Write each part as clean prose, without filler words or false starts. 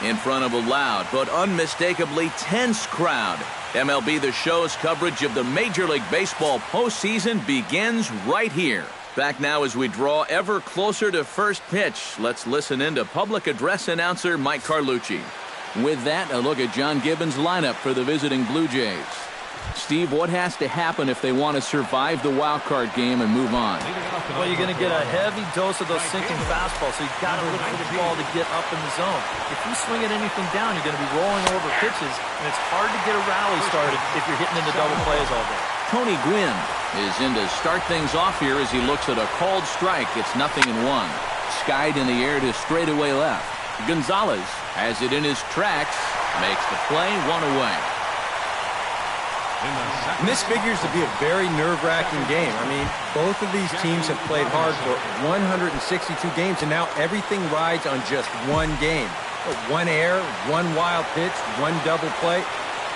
in front of a loud but unmistakably tense crowd. MLB The Show's coverage of the Major League Baseball postseason begins right here. Back now as we draw ever closer to first pitch. Let's listen in to public address announcer Mike Carlucci. With that, a look at John Gibbons' lineup for the visiting Blue Jays. Steve, what has to happen if they want to survive the wild card game and move on? Well, you're going to get a heavy dose of those sinking fastballs, so you've got to look for the ball to get up in the zone. If you swing at anything down, you're going to be rolling over pitches, and it's hard to get a rally started if you're hitting into double plays all day. Tony Gwynn is in to start things off here as he looks at a called strike. It's 0-1. Skied in the air to straightaway left. Gonzalez has it in his tracks, makes the play, one away. And this figures to be a very nerve-wracking game. I mean, both of these teams have played hard for 162 games, and now everything rides on just one game. One error, one wild pitch, one double play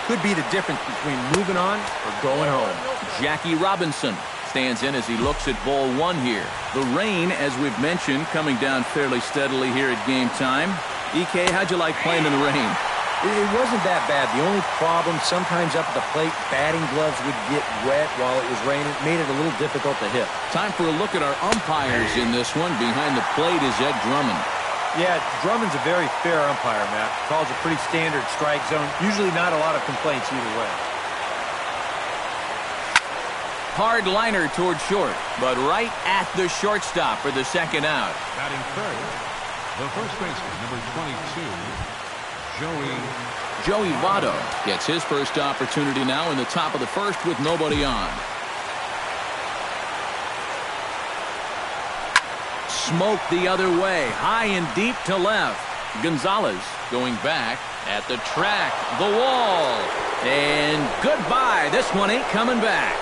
could be the difference between moving on or going home. Jackie Robinson stands in as he looks at ball one here. The rain, as we've mentioned, coming down fairly steadily here at game time. EK, how'd you like playing in the rain? It wasn't that bad. The only problem, sometimes up at the plate, batting gloves would get wet while it was raining. It made it a little difficult to hit. Time for a look at our umpires in this one. Behind the plate is Ed Drummond. Yeah, Drummond's a very fair umpire, Matt. Calls a pretty standard strike zone. Usually not a lot of complaints either way. Hard liner toward short, but right at the shortstop for the second out. Batting third, the first baseman, number 22. Joey Votto gets his first opportunity now in the top of the first with nobody on. Smoke the other way, high and deep to left. Gonzalez going back at the track, the wall, and goodbye. This one ain't coming back.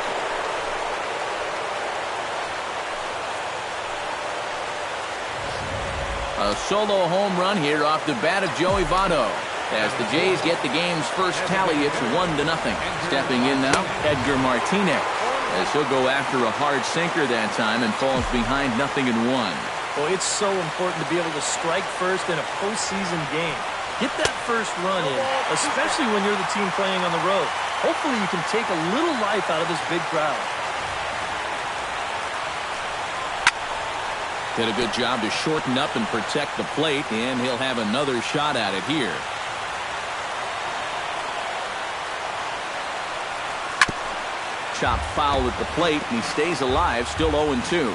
A solo home run here off the bat of Joey Votto. As the Jays get the game's first tally, it's 1-0. Stepping in now, Edgar Martinez, as he'll go after a hard sinker that time and falls behind 0-1. Well, it's so important to be able to strike first in a postseason game. Get that first run in, especially when you're the team playing on the road. Hopefully you can take a little life out of this big crowd. Did a good job to shorten up and protect the plate, and he'll have another shot at it here. Chopped foul at the plate, and he stays alive, still 0-2.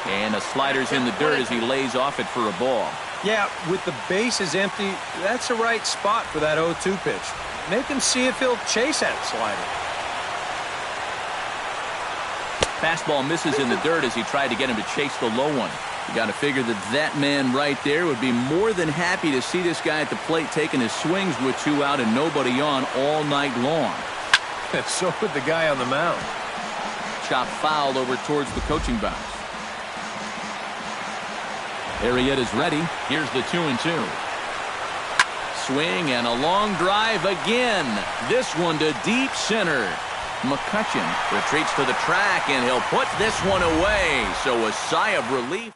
And a slider's in the dirt as he lays off it for a ball. Yeah, with the bases empty, that's the right spot for that 0-2 pitch. Make him see if he'll chase that slider. Fastball misses in the dirt as he tried to get him to chase the low one. You got to figure that man right there would be more than happy to see this guy at the plate taking his swings with 2 out and nobody on all night long. So would the guy on the mound. Chopped foul over towards the coaching box. Arrieta's ready. Here's the 2-2. Swing and a long drive again. This one to deep center. McCutchen retreats to the track, and he'll put this one away. So a sigh of relief.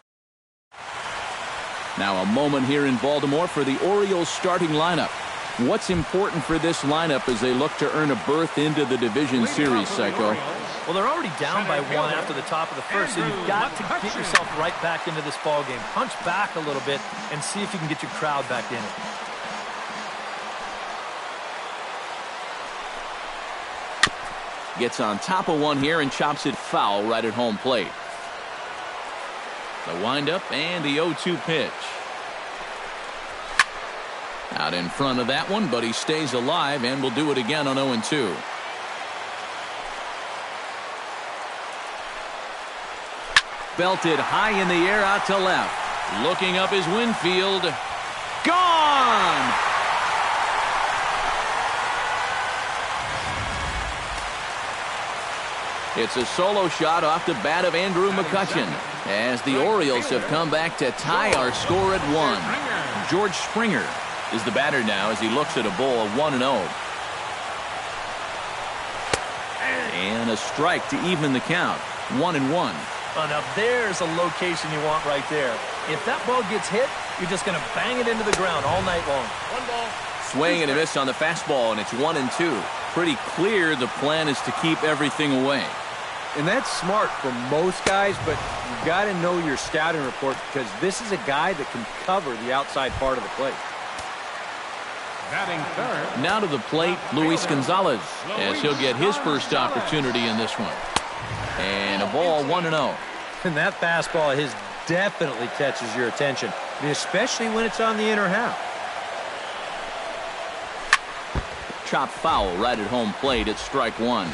Now a moment here in Baltimore for the Orioles starting lineup. What's important for this lineup as they look to earn a berth into the division series, Psycho? Well, they're already down by 1 after the top of the first, so you've got to get yourself right back into this ball game. Punch back a little bit and see if you can get your crowd back in it. Gets on top of one here and chops it foul right at home plate. The windup and the 0-2 pitch. Out in front of that one, but he stays alive and will do it again on 0-2. Belted high in the air out to left. Looking up his Winfield. Gone! It's a solo shot off the bat of Andrew McCutchen as the Orioles have come back to tie our score at 1. George Springer is the batter now as he looks at a ball of 1-0. And a strike to even the count. 1-1. Oh, now there's a location you want right there. If that ball gets hit, you're just going to bang it into the ground all night long. One ball. Swing and a miss on the fastball, and it's 1-2. Pretty clear the plan is to keep everything away. And that's smart for most guys, but you've got to know your scouting report because this is a guy that can cover the outside part of the plate. Batting third. Now to the plate, Luis Gonzalez, as he'll get his first opportunity in this one. And a ball 1-0. And that fastball of his definitely catches your attention, I mean, especially when it's on the inner half. Chop foul right at home plate at strike one.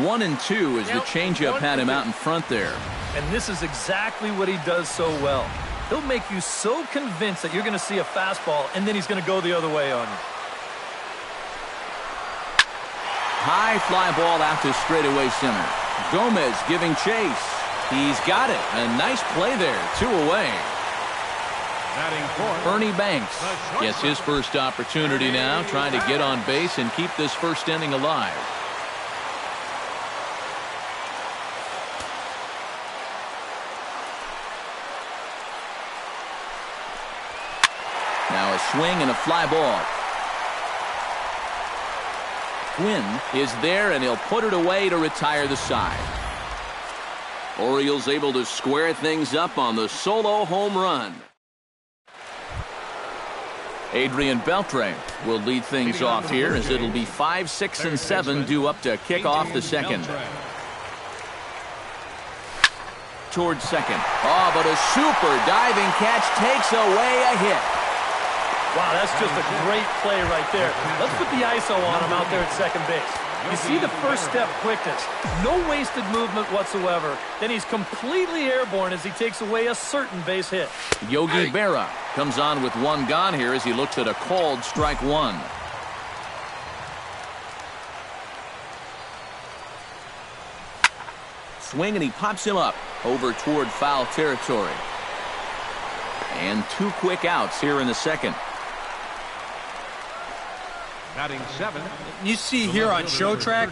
One and two as the changeup had him out in front there. And this is exactly what he does so well. He'll make you so convinced that you're going to see a fastball, and then he's going to go the other way on you. High fly ball out to straightaway center. Gomez giving chase. He's got it. A nice play there. 2 away. Batting fourth. Ernie Banks gets his first opportunity now, trying to get on base and keep this first inning alive. Now a swing and a fly ball. Quinn is there, and he'll put it away to retire the side. Orioles able to square things up on the solo home run. Adrian Beltre will lead things off here as it'll be 5, 6, and 7 due up to kick off the second. Towards second. Oh, but a super diving catch takes away a hit. Wow, that's just a great play right there. Let's put the ISO on him out there at second base. You see the first step quickness. No wasted movement whatsoever. Then he's completely airborne as he takes away a certain base hit. Yogi Berra comes on with one gone here as he looks at a called strike one. Swing, and he pops him up over toward foul territory. And 2 quick outs here in the second. Batting 7. You see here on show track,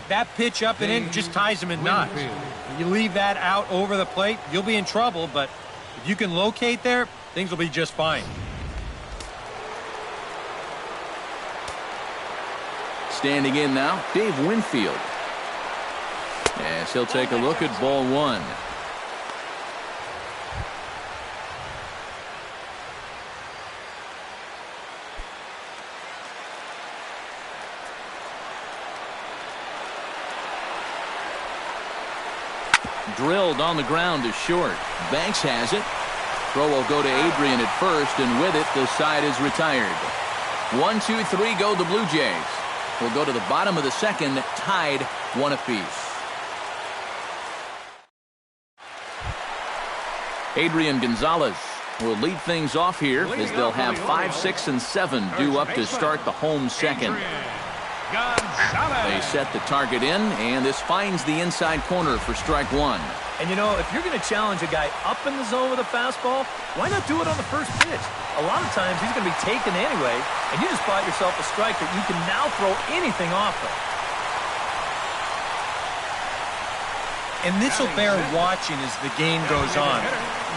that pitch up and in just ties him in knots. You leave that out over the plate, you'll be in trouble, but if you can locate there, things will be just fine. Standing in now, Dave Winfield. Yes, he'll take a look at ball one. Drilled on the ground to short. Banks has it. Throw will go to Adrian at first, and with it, the side is retired. 1, 2, 3 go the Blue Jays. We'll go to the bottom of the second, tied 1 apiece. Adrian Gonzalez will lead things off here as they'll have 5, 6, and 7 due up to start the home second. They set the target in, and this finds the inside corner for strike one. And, you know, if you're going to challenge a guy up in the zone with a fastball, why not do it on the first pitch? A lot of times he's going to be taken anyway, and you just bought yourself a strike that you can now throw anything off of. And this will bear watching as the game goes on.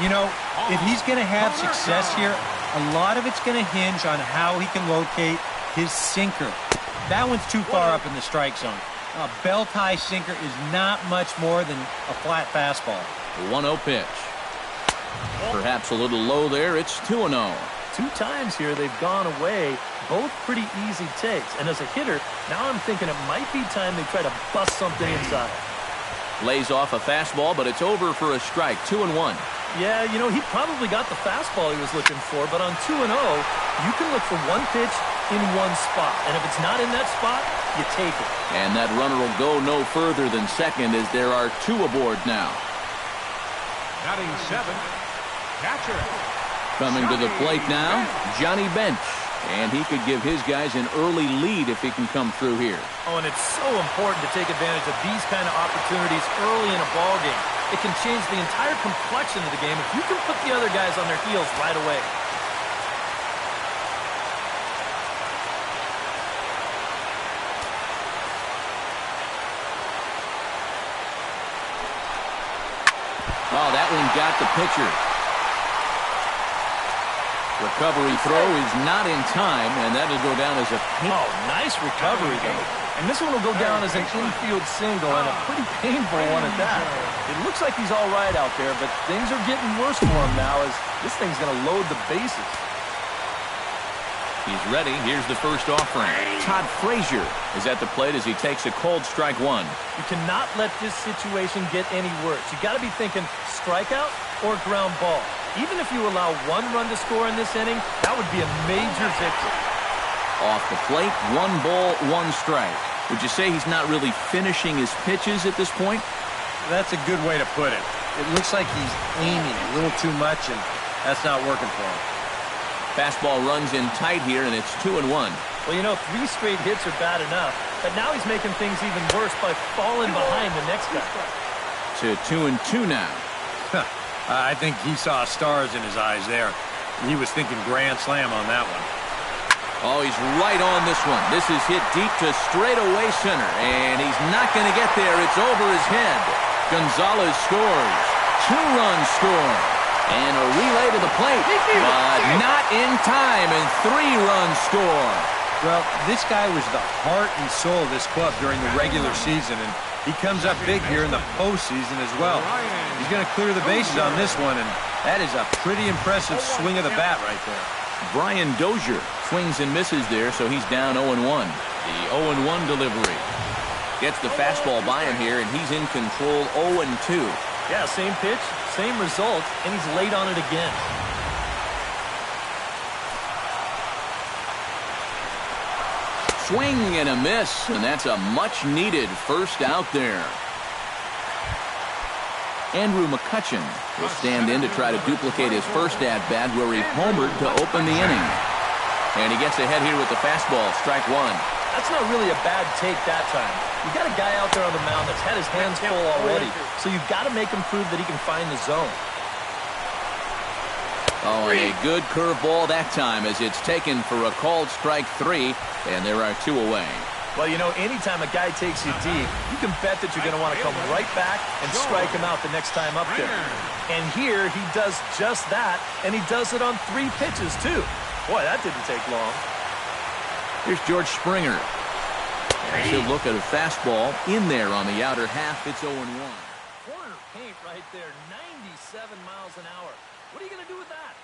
You know, if he's going to have success here, a lot of it's going to hinge on how he can locate his sinker. That one's too far up in the strike zone. A belt-high sinker is not much more than a flat fastball. 1-0 pitch. Perhaps a little low there. It's 2-0. 2 times here they've gone away. Both pretty easy takes. And as a hitter, now I'm thinking it might be time they try to bust something inside. Lays off a fastball, but it's over for a strike. 2-1. Yeah, you know, he probably got the fastball he was looking for, but on 2-0, you can look for one pitch in one spot. And if it's not in that spot, you take it. And that runner will go no further than second as there are 2 aboard now. Batting 7. Catcher. Coming to the plate now, Johnny Bench. And he could give his guys an early lead if he can come through here. Oh, and it's so important to take advantage of these kind of opportunities early in a ball game. It can change the entire complexion of the game if you can put the other guys on their heels right away. Oh, that one got the pitcher. Recovery throw is not in time, and that'll go down as a pain. Oh, nice recovery, though. And this one will go down as an infield single, and a pretty painful one at that. It looks like he's all right out there, but things are getting worse for him now as this thing's going to load the bases. He's ready. Here's the first offering. Todd Frazier is at the plate as he takes a cold strike one. You cannot let this situation get any worse. You got to be thinking strikeout or ground ball. Even if you allow one run to score in this inning, that would be a major victory. Off the plate, 1 ball, 1 strike. Would you say he's not really finishing his pitches at this point? That's a good way to put it. It looks like he's aiming a little too much, and that's not working for him. Fastball runs in tight here, and it's 2-1. Well, you know, 3 straight hits are bad enough, but now he's making things even worse by falling behind the next guy. To 2-2 now. I think he saw stars in his eyes there. He was thinking grand slam on that one. Oh, he's right on this one. This is hit deep to straightaway center, and he's not going to get there. It's over his head. Gonzalez scores. 2 runs score. And a relay to the plate, but not in time, and 3 runs score. Well, this guy was the heart and soul of this club during the regular season, and he comes up big here in the postseason as well. He's going to clear the bases on this one, and that is a pretty impressive swing of the bat right there. Brian Dozier swings and misses there, so he's down 0-1. The 0-1 delivery. Gets the fastball by him here, and he's in control 0-2. Yeah, same pitch, same result, and he's late on it again. Swing and a miss, and that's a much-needed first out there. Andrew McCutchen will stand in to try to duplicate his first at-bat where he homered to open the inning. And he gets ahead here with the fastball, strike 1. That's not really a bad take that time. You got a guy out there on the mound that's had his hands full already, so you've got to make him prove that he can find the zone. Oh, and a good curveball that time as it's taken for a called strike 3, and there are 2 away. Well, you know, anytime a guy takes you deep, you can bet that you're going to want to come right back and strike him out the next time up there. And here he does just that, and he does it on 3 pitches, too. Boy, that didn't take long. Here's George Springer. And he'll look at a fastball in there on the outer half. It's 0-1. Corner paint right there, 97 miles an hour. What are you going to do with that?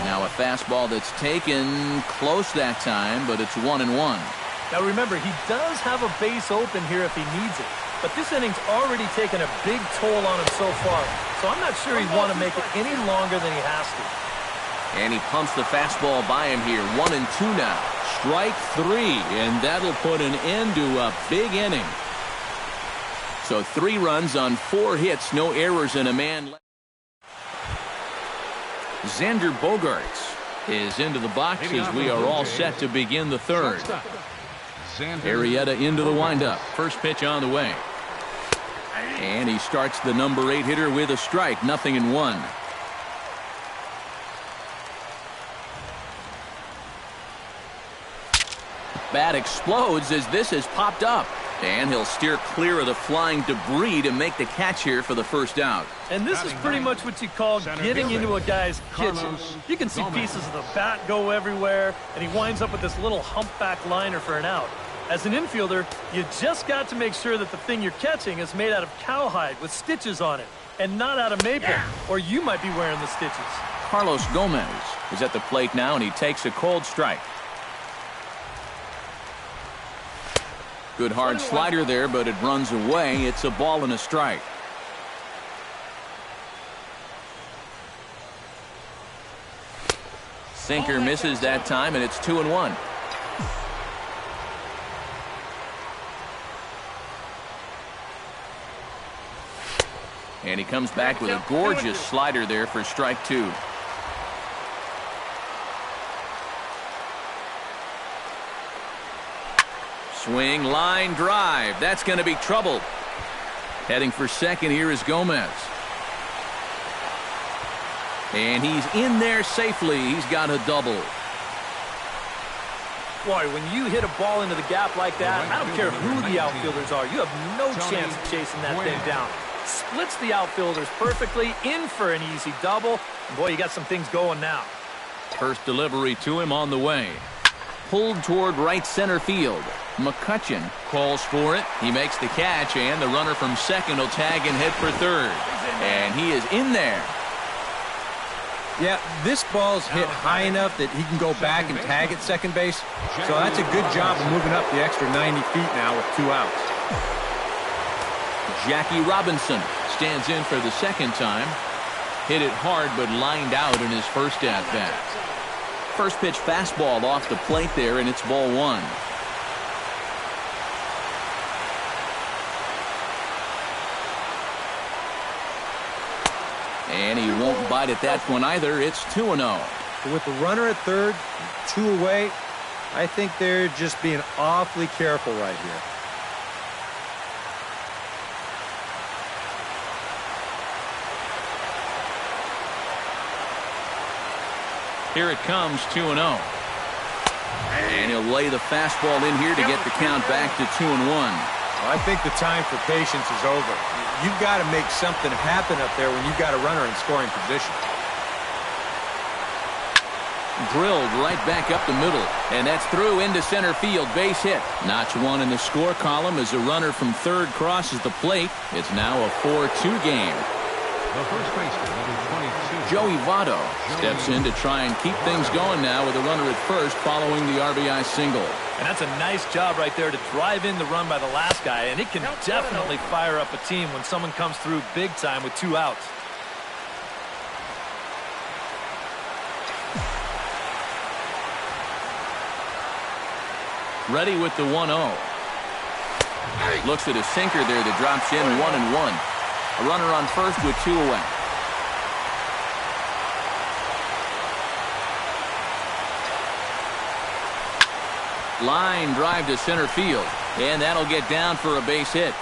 Now a fastball that's taken close that time, but it's 1-1. Now remember, he does have a base open here if he needs it. But this inning's already taken a big toll on him so far. So I'm not sure he'd want to make it any longer than he has to. And he pumps the fastball by him here. 1-2 now. Strike 3, and that'll put an end to a big inning. So 3 runs on 4 hits, no errors, and a man left. Xander Bogaerts is into the box as we are all set to begin the 3rd. Arrieta into the windup. First pitch on the way. And he starts the number 8 hitter with a strike. 0-1. Bat explodes as this has popped up. And he'll steer clear of the flying debris to make the catch here for the first out. And this is pretty much what you call getting into a guy's kitchen. You can see pieces of the bat go everywhere, and he winds up with this little humpback liner for an out. As an infielder, you just got to make sure that the thing you're catching is made out of cowhide with stitches on it, and not out of maple, or you might be wearing the stitches. Carlos Gomez is at the plate now, and he takes a cold strike. Good hard slider there, but it runs away. It's a ball and a strike. Sinker misses that time, and it's 2-1. And he comes back with a gorgeous slider there for strike 2. Swing, line, drive. That's going to be trouble. Heading for second here is Gomez. And he's in there safely. He's got a double. Boy, when you hit a ball into the gap like that, I don't care who the outfielders are. You have no chance of chasing that thing down. Splits the outfielders perfectly, in for an easy double. And boy, you got some things going now. First delivery to him on the way. Pulled toward right center field. McCutchen calls for it. He makes the catch, and the runner from second will tag and head for third. And he is in there. Yeah, this ball's hit high enough that he can go back and tag at second base. So that's a good job of moving up the extra 90 feet now with 2 outs. Jackie Robinson stands in for the second time. Hit it hard but lined out in his first at-bat. First pitch fastball off the plate there, and it's ball 1. And he won't bite at that one either. It's 2-0. With the runner at third, 2 away, I think they're just being awfully careful right here. Here it comes, 2-0. And he'll lay the fastball in here to get the count back to 2-1. Well, I think the time for patience is over. You've got to make something happen up there when you've got a runner in scoring position. Drilled right back up the middle, and that's through into center field. Base hit. Notch 1 in the score column as a runner from third crosses the plate. It's now a 4-2 game. The first baseman, number 22. Joey Votto steps in to try and keep things going now with a runner at first following the RBI single. And that's a nice job right there to drive in the run by the last guy, and it can definitely fire up a team when someone comes through big time with 2 outs. Ready with the 1-0. Looks at a sinker there that drops in 1-1. A runner on first with 2 away. Line drive to center field, and that'll get down for a base hit.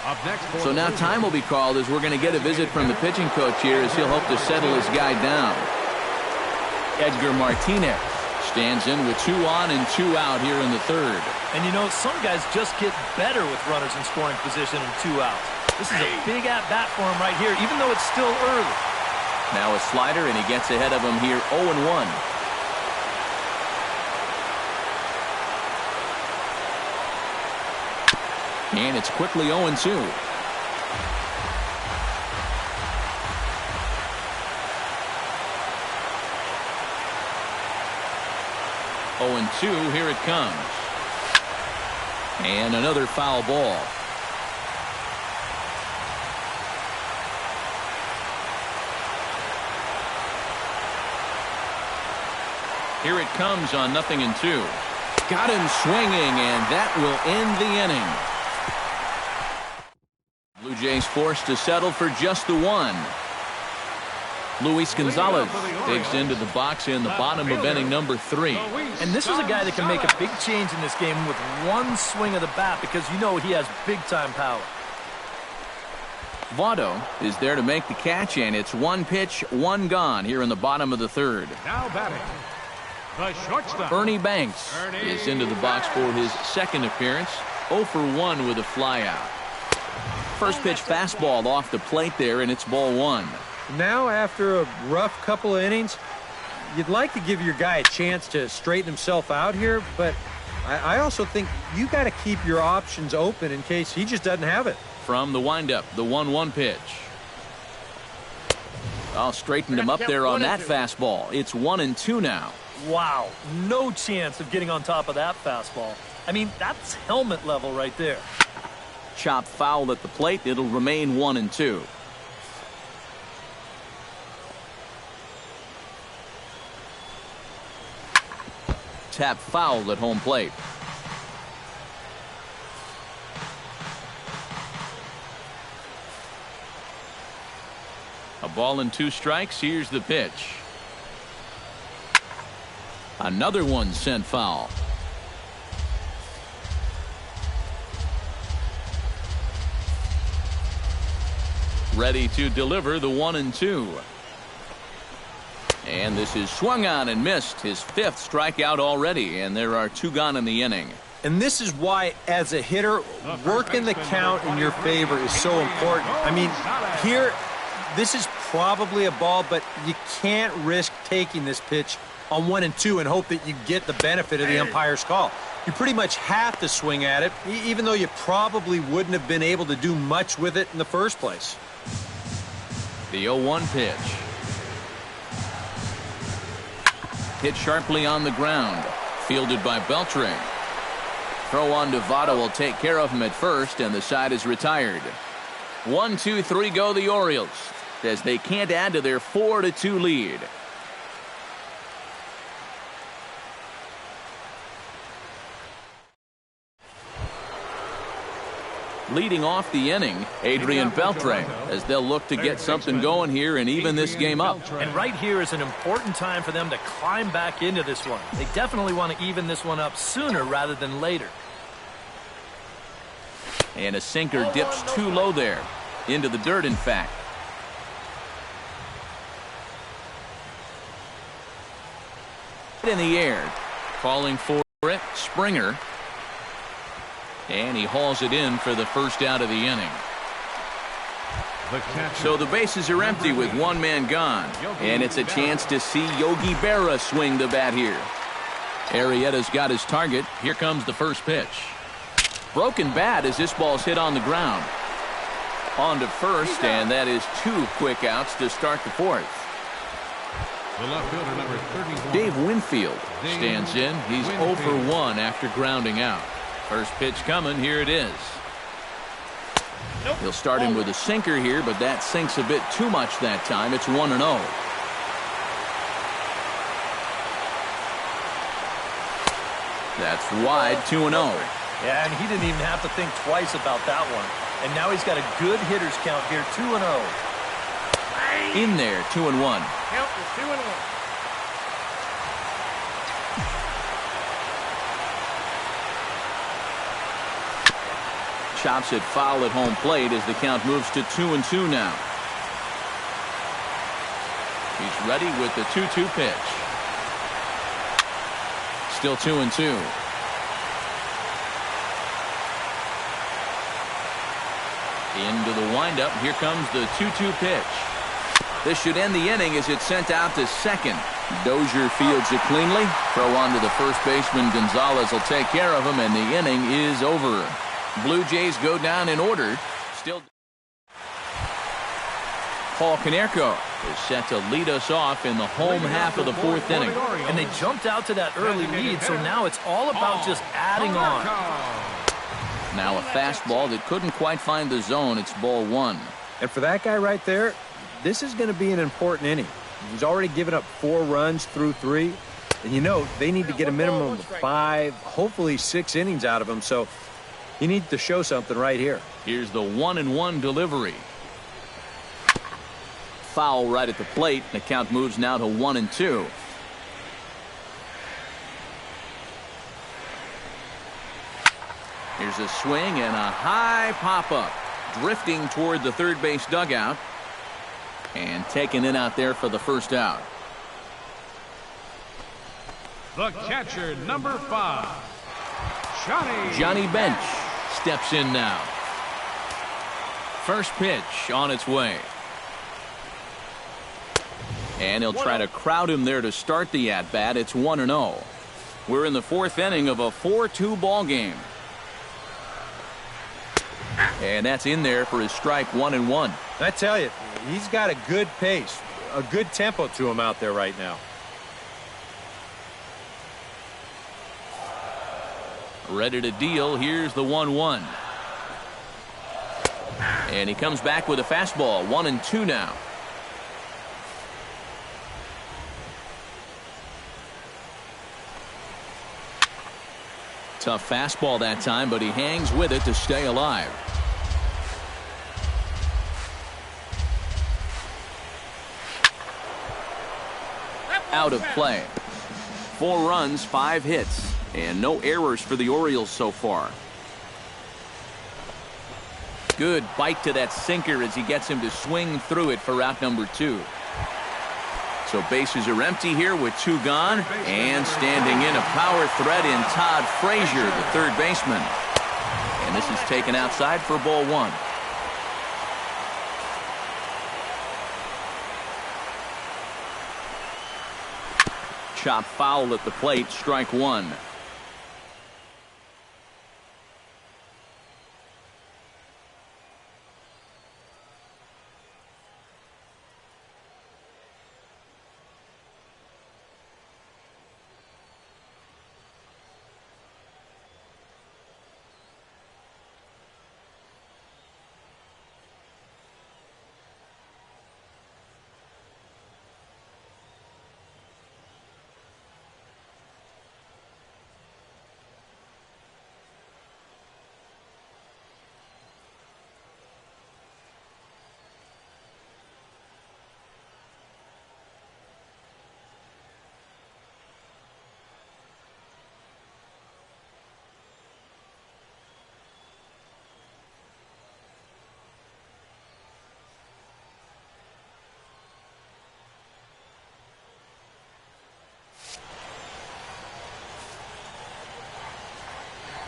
Up next, So now time will be called as we're going to get a visit from the pitching coach here as he'll hope to settle his guy down. Edgar Martinez stands in with 2 on and 2 out here in the third. And you know, some guys just get better with runners in scoring position and 2 outs. This is a big at-bat for him right here, even though it's still early. Now a slider, and he gets ahead of him here 0-1. And it's quickly 0-2. Here it comes. And another foul ball. Here it comes on 0-2. Got him swinging, and that will end the inning. Blue Jays forced to settle for just the 1. Luis Gonzalez digs into the box in the bottom of inning number 3. And this is a guy that can make a big change in this game with 1 swing of the bat because you know he has big-time power. Votto is there to make the catch, and it's 1 pitch, 1 gone here in the bottom of the third. Now batting, the shortstop. Ernie Banks is into the box for his second appearance. 0 for 1 with a flyout. First pitch fastball off the plate there, and it's ball 1. Now, after a rough couple of innings, you'd like to give your guy a chance to straighten himself out here, but I also think you got to keep your options open in case he just doesn't have it. From the windup, the 1-1 pitch. I'll straighten him up there on that fastball. It's 1-2 now. Wow, no chance of getting on top of that fastball. I mean, that's helmet level right there. Chop foul at the plate. It'll remain 1-2. Tap foul at home plate. A ball and 2 strikes. Here's the pitch. Another one sent foul. Ready to deliver the 1-2. And this is swung on and missed. His 5th strikeout already, and there are 2 gone in the inning. And this is why, as a hitter, working the count in your favor is so important. I mean, here, this is probably a ball, but you can't risk taking this pitch on 1-2 and hope that you get the benefit of the umpire's call. You pretty much have to swing at it, even though you probably wouldn't have been able to do much with it in the first place. The 0-1 pitch. Hit sharply on the ground. Fielded by Beltre. Throw on to Votto will take care of him at first, and the side is retired. 1-2-3 go the Orioles, as they can't add to their 4-2 lead. Leading off the inning, Adrian Beltre, as they'll look to get something going here and even this game up. And right here is an important time for them to climb back into this one. They definitely want to even this one up sooner rather than later. And a sinker dips too low there. Into the dirt, in fact. In the air. Calling for it, Springer. And he hauls it in for the first out of the inning. So the bases are empty with 1 man gone. And it's a chance to see Yogi Berra swing the bat here. Arrieta's got his target. Here comes the first pitch. Broken bat as this ball's hit on the ground. On to first, and that is 2 quick outs to start the 4th. The left fielder, number 31. Dave Winfield stands in. He's 0 for 1 after grounding out. First pitch coming. Here it is. He'll start him with a sinker here, but that sinks a bit too much that time. It's 1-0. That's wide, 2-0. Yeah, and he didn't even have to think twice about that one. And now he's got a good hitter's count here, 2-0. In there, 2-1. Count is 2-1. Chops it foul at home plate as the count moves to 2-2 now. He's ready with the 2-2 pitch. Still 2-2. Into the windup. Here comes the 2-2 pitch. This should end the inning as it's sent out to second. Dozier fields it cleanly. Throw on to the first baseman. Gonzalez will take care of him, and the inning is over. Blue Jays go down in order. Still, Paul Konerko is set to lead us off in the home half of the 4th inning. And they jumped out to that early lead, so now it's all about just adding on. Now a fastball that couldn't quite find the zone. It's ball 1. And for that guy right there, this is going to be an important inning. He's already given up 4 runs through 3. And you know, they need to get a minimum of 5, hopefully 6 innings out of him. So he needs to show something right here. Here's the 1-1 delivery. Foul right at the plate. The count moves now to 1-2. Here's a swing and a high pop-up. Drifting toward the third base dugout. And taken in out there for the first out. The catcher, number 5, Johnny Bench steps in now. First pitch on its way. And he'll try to crowd him there to start the at-bat. It's 1-0. We're in the 4th inning of a 4-2 ball game. And that's in there for his strike 1-1. I tell you, he's got a good pace, a good tempo to him out there right now. Ready to deal. Here's the 1-1. And he comes back with a fastball. 1-2 now. Tough fastball that time, but he hangs with it to stay alive. out of play. 4 runs, 5 hits, and no errors for the Orioles so far. Good bite to that sinker as he gets him to swing through it for out number 2. So bases are empty here with 2 gone, and standing in a power threat in Todd Frazier, the third baseman. And this is taken outside for ball 1. Chop foul at the plate, strike 1.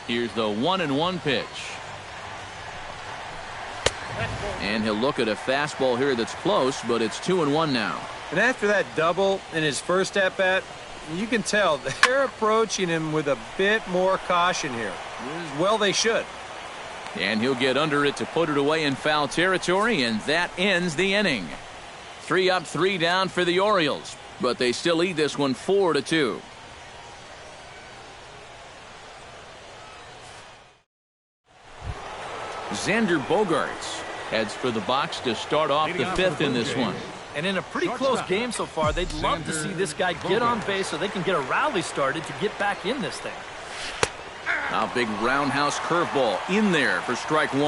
Here's the 1-1 pitch. And he'll look at a fastball here that's close, but it's 2-1 now. And after that double in his first at-bat, you can tell they're approaching him with a bit more caution here. Well, they should. And he'll get under it to put it away in foul territory, and that ends the inning. 3 up, 3 down for the Orioles, but they still lead this one 4-2. Xander Bogaerts heads for the box to start off the 5th in this one. And in a pretty close game so far, they'd love to see this guy get on base so they can get a rally started to get back in this thing. A big roundhouse curveball in there for strike 1.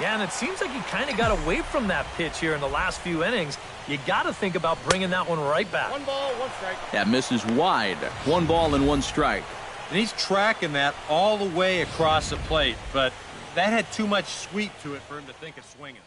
Yeah, and it seems like he kind of got away from that pitch here in the last few innings. You got to think about bringing that one right back. 1 ball, 1 strike. That misses wide. 1 ball and 1 strike. And he's tracking that all the way across the plate, but that had too much sweep to it for him to think of swinging.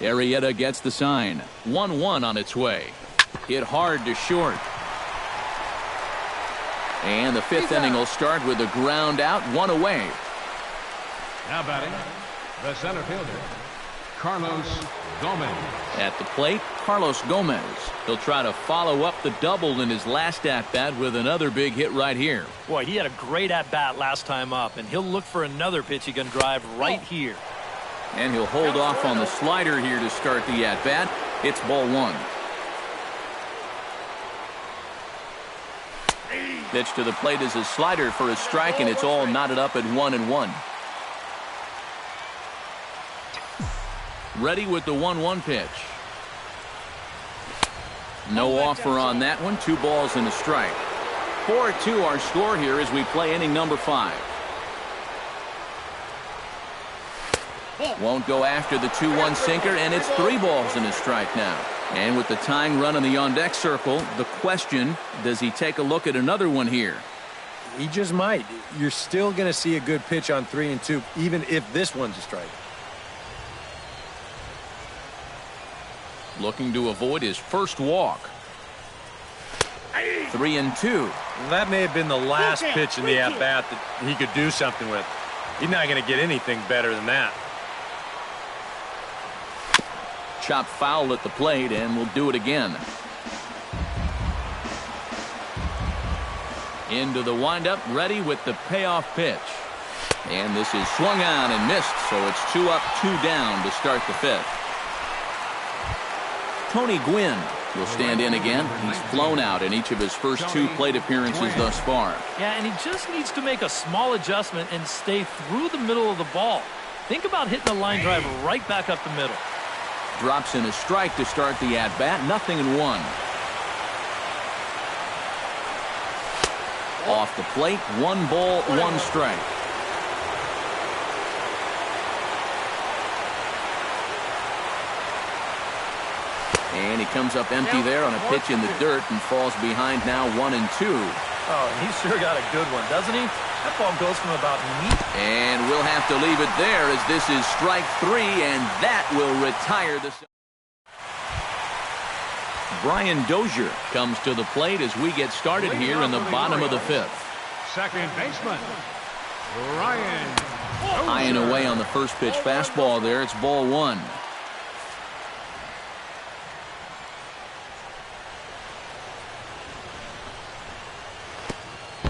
Arrieta gets the sign. 1-1 on its way. Hit hard to short. And the 5th inning will start with a ground out, 1 away. Now batting, the center fielder, Carlos Gomez. At the plate, Carlos Gomez. He'll try to follow up the double in his last at-bat with another big hit right here. Boy, he had a great at-bat last time up, and he'll look for another pitch he can drive right here. And he'll hold off on the slider here to start the at-bat. It's ball 1. Pitch to the plate is a slider for a strike, and it's all knotted up at 1-1. Ready with the 1-1 pitch. No offer on that one. 2 balls and a strike. 4-2 our score here as we play inning number 5. Won't go after the 2-1 sinker, and it's 3 balls and a strike now. And with the tying run in the on-deck circle, the question, does he take a look at another one here? He just might. You're still going to see a good pitch on 3-2, even if this one's a strike. Looking to avoid his first walk. 3-2. That may have been the last pitch in the at-bat that he could do something with. He's not going to get anything better than that. Chop foul at the plate, and we'll do it again. Into the windup, ready with the payoff pitch. And this is swung on and missed, so it's 2 up, 2 down to start the 5th. Tony Gwynn will stand in again. He's flown out in each of his first 2 plate appearances thus far. Yeah, and he just needs to make a small adjustment and stay through the middle of the ball. Think about hitting a line drive right back up the middle. Drops in a strike to start the at-bat. 0-1. Off the plate, 1 ball, 1 strike. And he comes up empty there on a pitch in the dirt and falls behind now 1-2. Oh, he sure got a good one, doesn't he? That ball goes from about me. And we'll have to leave it there as this is strike 3, and that will retire the... Brian Dozier comes to the plate as we get started here in the bottom of the 5th. Second baseman, Brian Dozier. High and away on the first pitch fastball there. It's ball 1.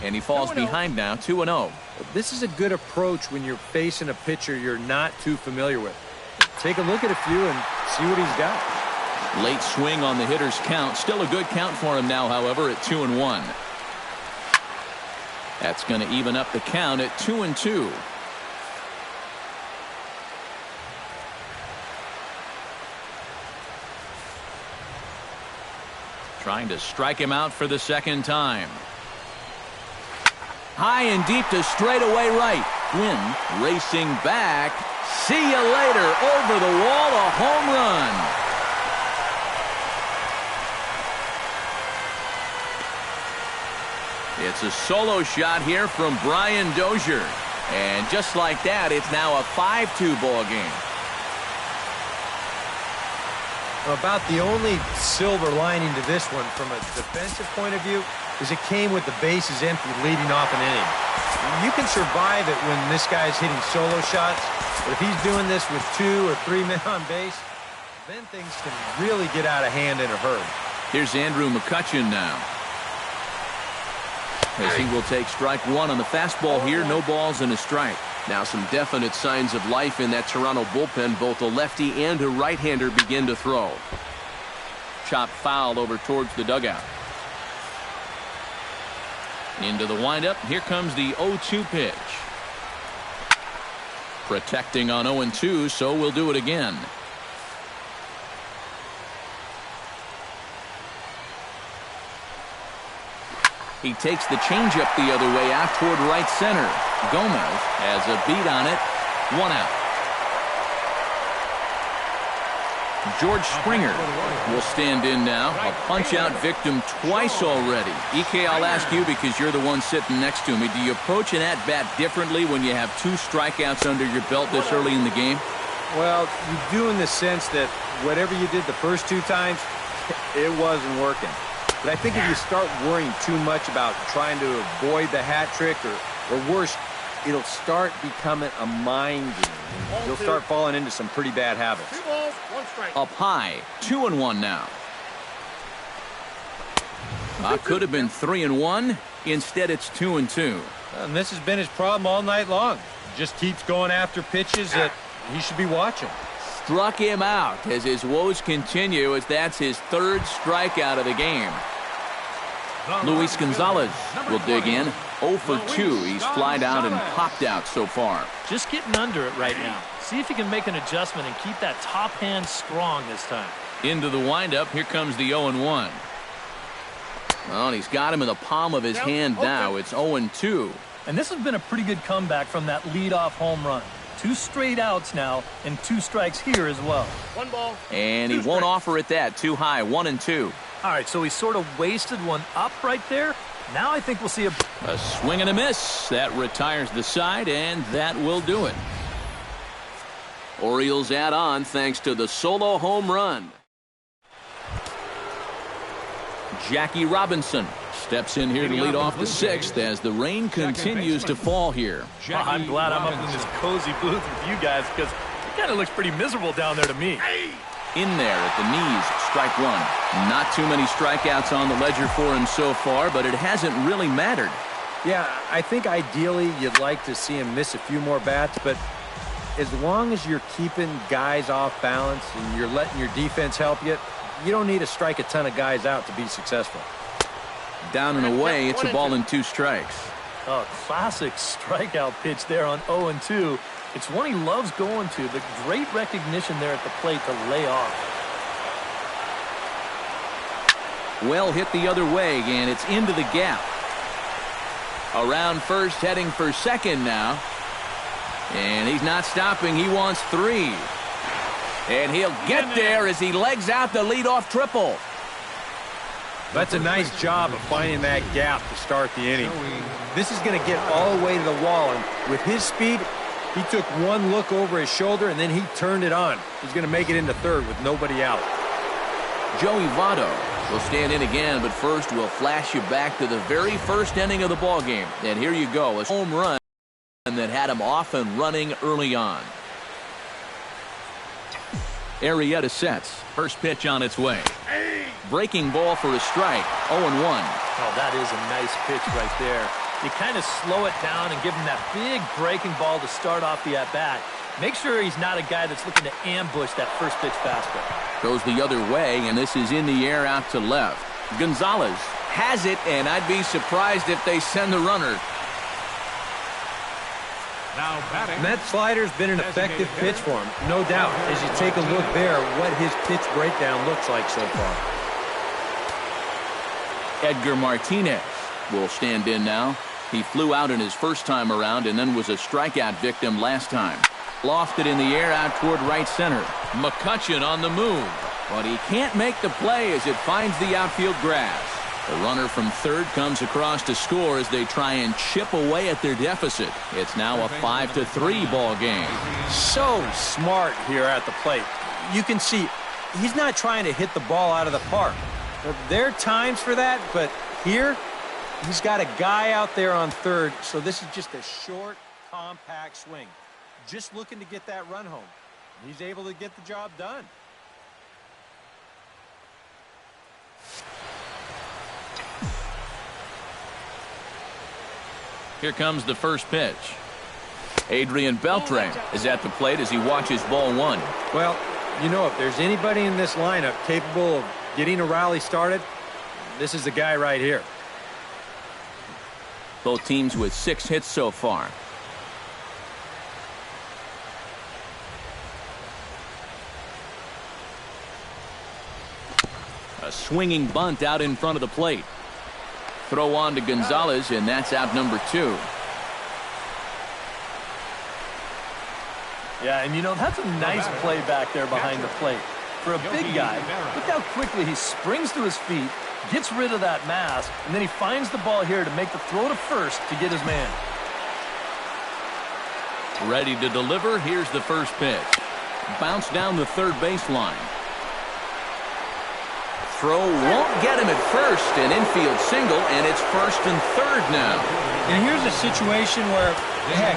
And he falls behind now, 2-0. This is a good approach when you're facing a pitcher you're not too familiar with. Take a look at a few and see what he's got. Late swing on the hitter's count. Still a good count for him now, however, at 2-1. That's going to even up the count at 2-2. Trying to strike him out for the second time. High and deep to straightaway right. Gwynn racing back. See you later. Over the wall, a home run. It's a solo shot here from Brian Dozier. And just like that, it's now a 5-2 ball game. About the only silver lining to this one from a defensive point of view is it came with the bases empty leading off an inning. You can survive it when this guy's hitting solo shots, but if he's doing this with 2 or 3 men on base, then things can really get out of hand in a hurry. Here's Andrew McCutchen now. As he will take strike 1 on the fastball here. No balls and a strike. Now some definite signs of life in that Toronto bullpen. Both a lefty and a right-hander begin to throw. Chop foul over towards the dugout. Into the windup. Here comes the 0-2 pitch. Protecting on 0-2, so we'll do it again. He takes the changeup the other way out toward right center. Gomez has a beat on it. 1 out. George Springer will stand in now. A punch-out victim twice already. EK, I'll ask you because you're the one sitting next to me. Do you approach an at-bat differently when you have 2 strikeouts under your belt this early in the game? Well, you do in the sense that whatever you did the first 2 times, it wasn't working. But I think if you start worrying too much about trying to avoid the hat trick or worse, it'll start becoming a mind game. You'll start falling into some pretty bad habits. 2 balls, 1 strike. Up high, 2-1 now. Could have been 3-1. Instead, it's 2-2. And this has been his problem all night long. Just keeps going after pitches that he should be watching. Struck him out as his woes continue, as that's his 3rd strikeout of the game. Luis Gonzalez will dig in. 0 for 2. He's flied out and popped out so far. Just getting under it right now. See if he can make an adjustment and keep that top hand strong this time. Into the windup. Here comes the 0-1. Well, and he's got him in the palm of his hand now. It's 0-2. And this has been a pretty good comeback from that leadoff home run. 2 straight outs now and 2 strikes here as well. 1 ball. And he won't offer it that. Too high. 1-2. All right, so he sort of wasted one up right there. Now I think we'll see a swing and a miss. That retires the side, and that will do it. Orioles add on thanks to the solo home run. Jackie Robinson steps in here to lead off the 6th as the rain continues to fall here. I'm glad I'm up in this cozy booth with you guys because it kind of looks pretty miserable down there to me. In there at the knees, strike one. Not too many strikeouts on the ledger for him so far, but it hasn't really mattered. Yeah, I think ideally you'd like to see him miss a few more bats, but as long as you're keeping guys off balance and you're letting your defense help you, you don't need to strike a ton of guys out to be successful. Down and away, it's a ball and 2 strikes. Oh, classic strikeout pitch there on 0-2. It's one he loves going to, but great recognition there at the plate to lay off. Well hit the other way, and it's into the gap. Around first, heading for second now. And he's not stopping. He wants 3. And he'll get there as he legs out the leadoff triple. That's a nice job of finding that gap to start the inning. This is going to get all the way to the wall, and with his speed, he took one look over his shoulder, and then he turned it on. He's going to make it into third with nobody out. Joey Votto will stand in again, but first we'll flash you back to the very first inning of the ballgame. And here you go, a home run that had him off and running early on. Arrieta sets. First pitch on its way. Breaking ball for a strike. 0-1. Oh, that is a nice pitch right there. You kind of slow it down and give him that big breaking ball to start off the at-bat. Make sure he's not a guy that's looking to ambush that first pitch fastball. Goes the other way, and this is in the air out to left. Gonzalez has it, and I'd be surprised if they send the runner. Now batting. And that slider's been an effective pitch for him, no doubt, as you take a look there what his pitch breakdown looks like so far. Edgar Martinez will stand in now. He flew out in his first time around and then was a strikeout victim last time. Lofted in the air out toward right center. McCutchen on the move, but he can't make the play as it finds the outfield grass. The runner from third comes across to score as they try and chip away at their deficit. It's now a 5-3 ball game. So smart here at the plate. You can see he's not trying to hit the ball out of the park. There are times for that, but here he's got a guy out there on third, so this is just a short, compact swing. Just looking to get that run home. He's able to get the job done. Here comes the first pitch. Adrian Beltre is at the plate as he watches ball 1. Well, you know, if there's anybody in this lineup capable of getting a rally started, this is the guy right here. Both teams with 6 hits so far. A swinging bunt out in front of the plate. Throw on to Gonzalez, and that's out number 2. Yeah, and you know, that's a nice play back there behind the plate. For a big guy, look how quickly he springs to his feet, gets rid of that mass, and then he finds the ball here to make the throw to first to get his man. Ready to deliver. Here's the first pitch. Bounce down the third baseline. Throw won't get him at first. An infield single, and it's first and third now. And here's a situation where, heck,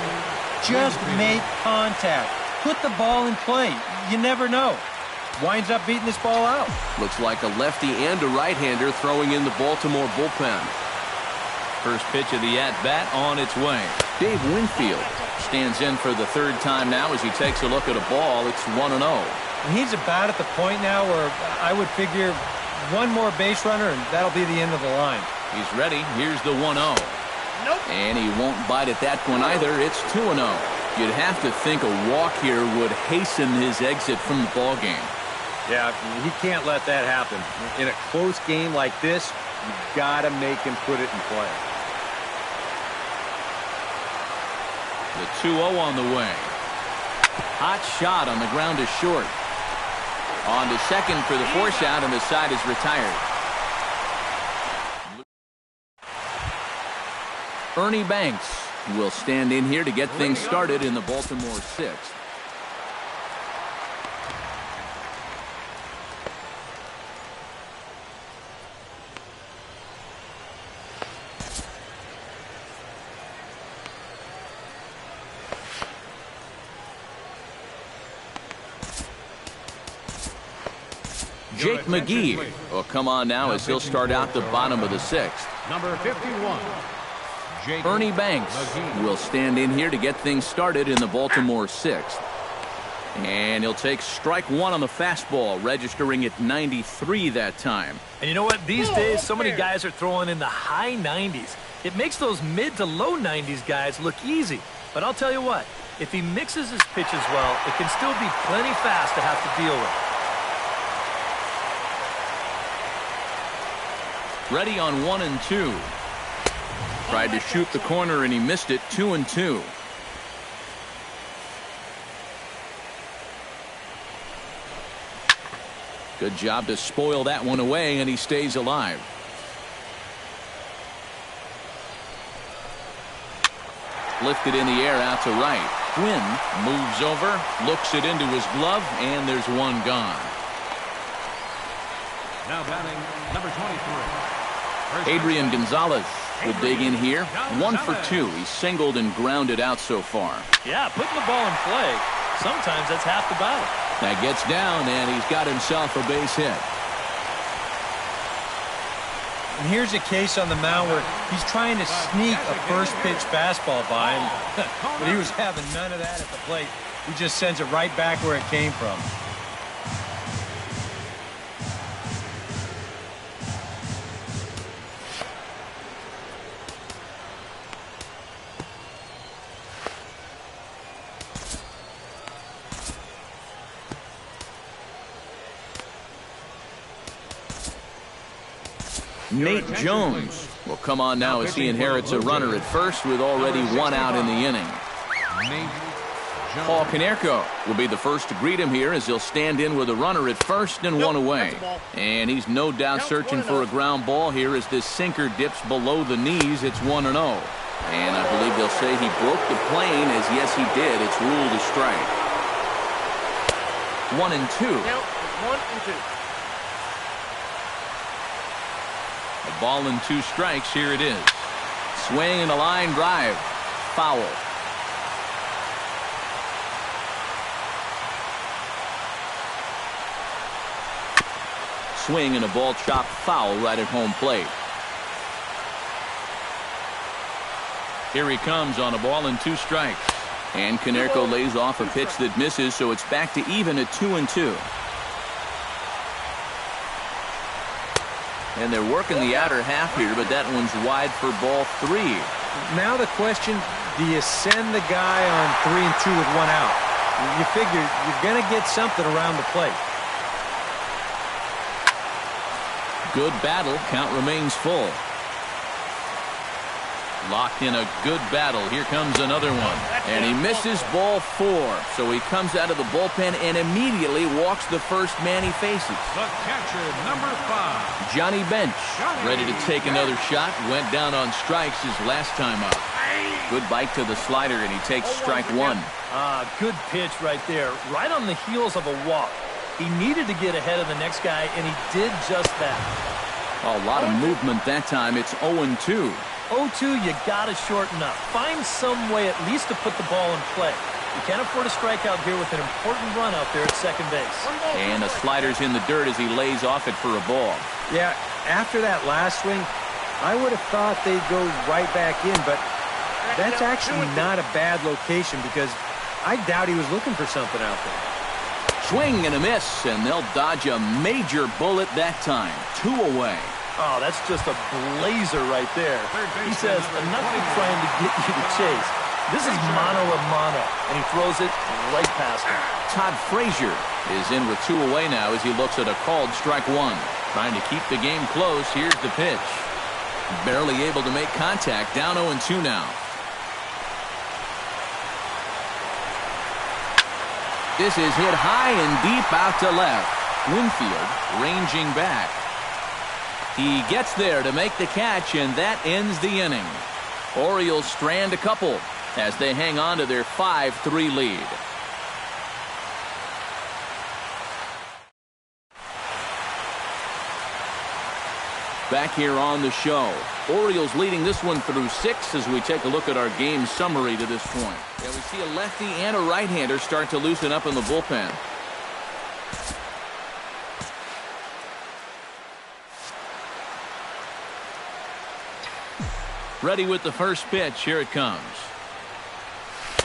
just make contact. Put the ball in play. You never know. Winds up beating this ball out. Looks like a lefty and a right-hander throwing in the Baltimore bullpen. First pitch of the at-bat on its way. Dave Winfield stands in for the third time now as he takes a look at a ball. It's 1-0. And he's about at the point now where I would figure one more base runner, and that'll be the end of the line. He's ready. Here's the 1-0. Nope. And he won't bite at that one either. It's 2-0. You'd have to think a walk here would hasten his exit from the ballgame. Yeah, he can't let that happen. In a close game like this, you've got to make him put it in play. The 2-0 on the way. Hot shot on the ground is short. On to second for the force out, and the side is retired. Ernie Banks will stand in here to get things started in the Baltimore 6th. Jake McGee will come on now as he'll start out the bottom of the 6th. Number 51. Ernie Banks will stand in here to get things started in the Baltimore 6th. And he'll take strike 1 on the fastball, registering at 93 that time. And you know what? These days, so many guys are throwing in the high 90s. It makes those mid to low 90s guys look easy. But I'll tell you what, if he mixes his pitches well, it can still be plenty fast to have to deal with. Ready on 1-2. Tried to shoot the corner and he missed it. 2-2. Good job to spoil that one away, and he stays alive. Lifted in the air out to right. Quinn moves over, looks it into his glove, and there's one gone. Now batting, number 23. Adrian Gonzalez will dig in here. 1 for 2. He's singled and grounded out so far. Yeah, putting the ball in play, sometimes that's half the battle. That gets down, and he's got himself a base hit. And here's a case on the mound where he's trying to sneak a first-pitch fastball by him, but he was having none of that at the plate. He just sends it right back where it came from. Nate Jones will come on now as he inherits a runner at first with already 1 out in the inning. Paul Konerko will be the first to greet him here as he'll stand in with a runner at first and 1 away. And he's no doubt searching for a ground ball here as this sinker dips below the knees. It's 1-0. And I believe they'll say he broke the plane, as yes he did. It's ruled a strike. 1-2. 1-2. A ball and 2 strikes. Here it is. Swing and a line drive. Foul. Swing and a ball chopped foul right at home plate. Here he comes on a ball and 2 strikes. And Konerko lays off a pitch that misses, so it's back to even at 2-2. And they're working the outer half here, but that one's wide for ball 3. Now the question, do you send the guy on 3-2 with 1 out? You figure you're going to get something around the plate. Good battle. Count remains full. Locked in a good battle. Here comes another one. And he misses ball 4. So he comes out of the bullpen and immediately walks the first man he faces. The catcher, number 5. Johnny Bench, ready to take another shot. Went down on strikes his last time up. Good bite to the slider, and he takes strike 1. Good pitch right there. Right on the heels of a walk. He needed to get ahead of the next guy, and he did just that. A lot of movement that time. It's 0-2. 0-2, you got to shorten up. Find some way at least to put the ball in play. You can't afford a strikeout here with an important run out there at second base. And the slider's in the dirt as he lays off it for a ball. Yeah, after that last swing, I would have thought they'd go right back in, but that's actually not a bad location because I doubt he was looking for something out there. Swing and a miss, and they'll dodge a major bullet that time. 2 away. Oh, that's just a blazer right there. He says, enough of trying to get you to chase. This is mano a mano, and he throws it right past him. Todd Frazier is in with 2 away now as he looks at a called strike 1. Trying to keep the game close. Here's the pitch. Barely able to make contact. Down 0-2 now. This is hit high and deep out to left. Winfield ranging back. He gets there to make the catch, and that ends the inning. Orioles strand a couple as they hang on to their 5-3 lead. Back here on the show, Orioles leading this one through 6 as we take a look at our game summary to this point. Yeah, we see a lefty and a right-hander start to loosen up in the bullpen. Ready with the first pitch. Here it comes.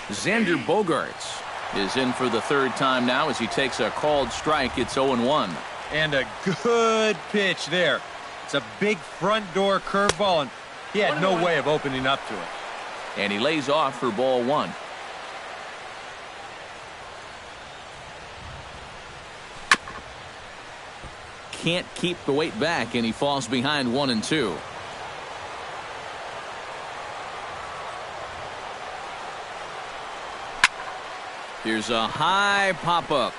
Xander Bogaerts is in for the third time now as he takes a called strike. It's 0-1. And a good pitch there. It's a big front door curveball, and he had no way of opening up to it. And he lays off for ball one. Can't keep the weight back, and he falls behind 1-2. Here's a high pop-up.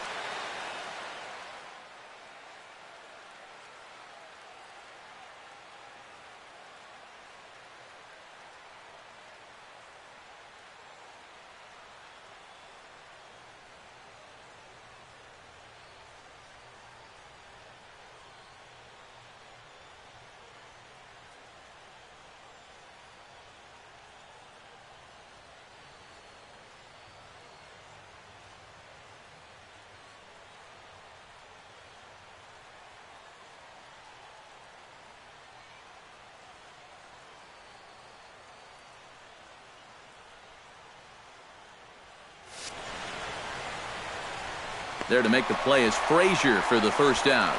There to make the play is Frazier for the first out.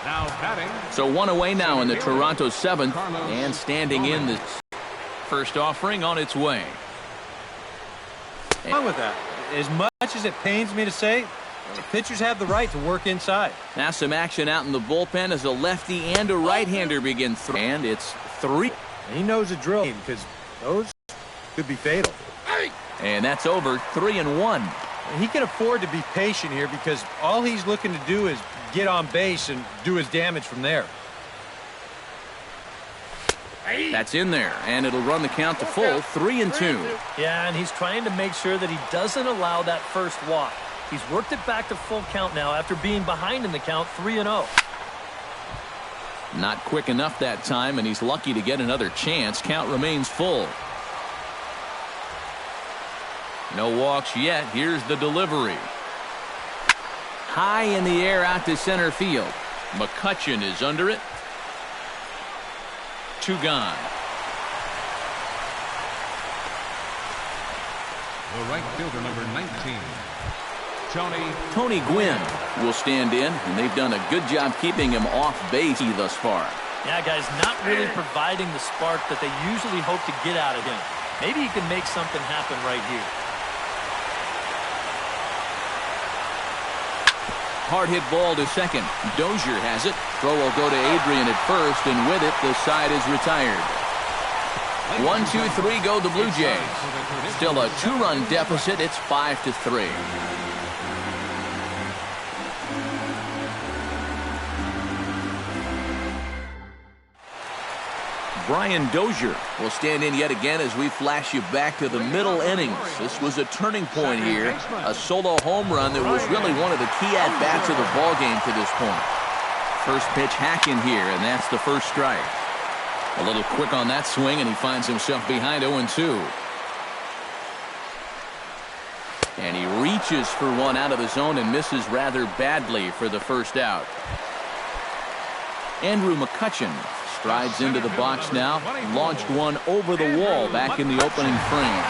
Now batting. So one away now in the Toronto 7th, and standing in the first offering on its way. What's wrong with that? As much as it pains me to say, the pitchers have the right to work inside. Now some action out in the bullpen as a lefty and a right-hander begin. And it's 3. He knows the drill because those could be fatal. And that's over. 3-1. He can afford to be patient here because all he's looking to do is get on base and do his damage from there. That's in there, and it'll run the count to full. 3-2. Yeah, and he's trying to make sure that he doesn't allow that first walk. He's worked it back to full count now after being behind in the count 3-0. Not quick enough that time, and he's lucky to get another chance. Count remains full. No walks yet. Here's the delivery. High in the air out to center field. McCutchen is under it. 2 gone. The right fielder, number 19. Tony Gwynn will stand in, and they've done a good job keeping him off base thus far. Yeah, guys, not really providing the spark that they usually hope to get out of him. Maybe he can make something happen right here. Hard hit ball to second. Dozier has it. Throw will go to Adrian at first, and with it, the side is retired. 1-2-3 go the Blue Jays. Still a 2-run deficit. It's 5-3. Brian Dozier will stand in yet again as we flash you back to the middle innings. This was a turning point here. A solo home run that was really one of the key at-bats of the ballgame to this point. First pitch hacking here, and that's the first strike. A little quick on that swing, and he finds himself behind 0-2. And he reaches for one out of the zone and misses rather badly for the first out. Andrew McCutchen strides into the box now. Launched one over the wall back in the opening frame.